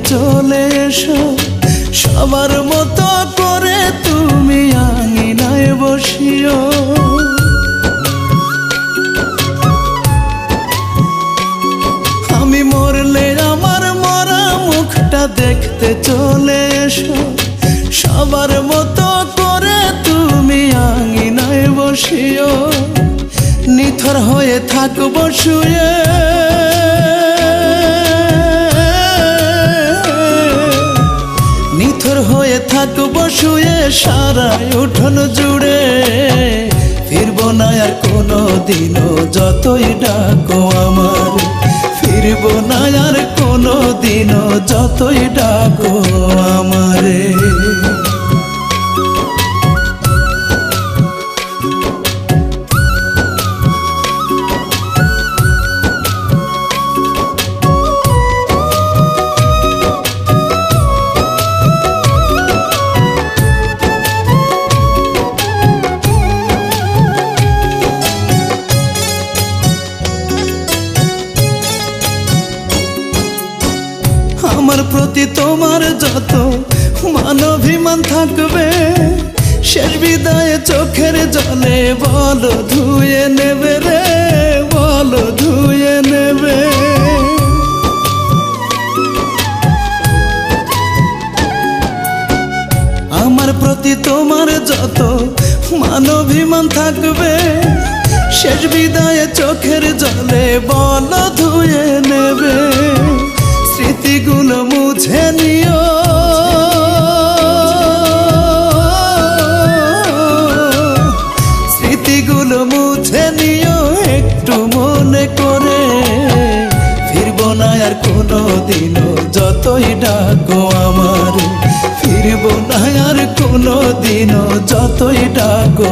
চলে এসো, সবার মতো করে তুমি আঙিনায় বসিও। আমি মরলে আমার মরা মুখটা দেখতে চলে এসো, সবার মতো করে তুমি আঙিনায় বসিও। নিথর হয়ে থাকবো শুয়ে, নিথর হয়ে থাকবো শুয়ে সারা উঠোন জুড়ে। ফিরবো না আর কোনো দিনও যতই ডাকো আমার, ফিরবো না আর কোনো দিনও যতই ডাকো আমারে। আমার প্রতি তোমার যত মান অভিমান থাকবে, শেষ বিদায়ে চোখের জলে বলো ধুয়ে নেবে রে, বলো ধুয়ে নেবে। আমার প্রতি তোমার যত মান অভিমান থাকবে, শেষ বিদায়ে চোখের জলে বলো ধুয়ে নেবে। স্মৃতিগুলো মুছে নিও, স্মৃতিগুলো মুছে নিও একটু মনে করে। ফিরবো না আর কোনো দিনও যতই ডাকো আমার, ফিরবো না আর কোনো দিনও যতই ডাকো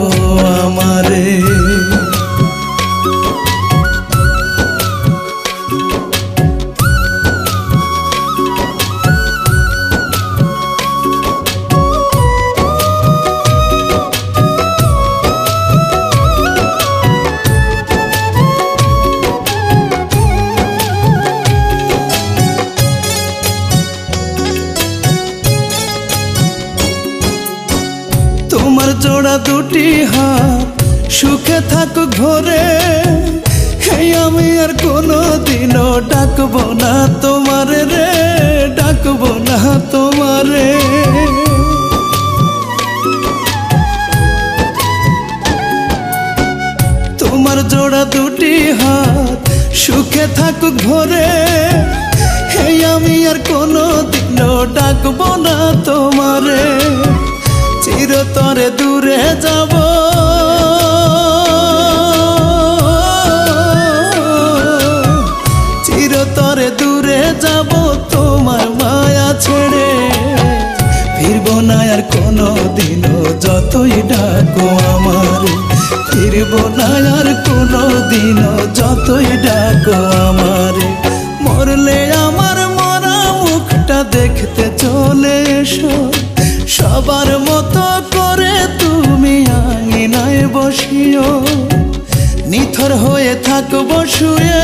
আমারে। তোমার জোড়া দুটি হাত সুখে থাকুক ঘরে, আমি আর কোনো দিনও ডাকবো না তোমারে রে, ডাকবো না তোমারে। তোমার জোড়া দুটি হাত সুখে থাকুক ঘরে, আমি আর কোনো দিনও ডাকবো না তোমারে। চিরতরে দূরে যাব, চিরতরে দূরে যাব তোমার মায়া ছেড়ে। ফিরবো না আর কোনো দিনও যতই ডাকো আমার, ফিরবো না আর কোনো দিনও যতই ডাকো আমার। মরলে আমার মরা মুখটা দেখতে চলে এসো, সবার মতো করে তুমি আঙিনায় বসিও। নিথর হয়ে থাকবো শুয়ে,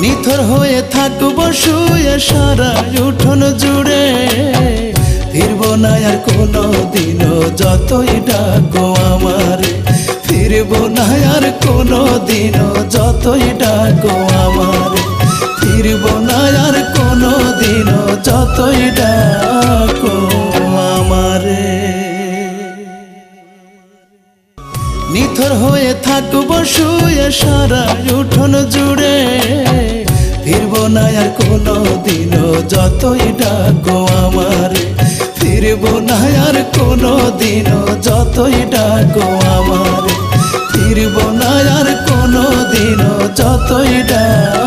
নিথর হয়ে থাকবো শুয়ে সারা উঠোন জুড়ে। ফিরবো না আর কোনো দিনও যতই ডাকো আমার, ফিরবো না আর কোনো দিনও যতই ডাকো আমার, ফিরবো না আর কোনো দিনও যতই ডাকো আমারে। নিথর হয়ে থাকবো শুয়ে সারা উঠোন জুড়ে। ফিরবো না আর কোনো দিনও যতই ডাকো আমার, ফিরবো না আর কোনো দিনও যতই ডাকো আমার, ফিরবো না আর কোনো দিনও যতই ডাকো।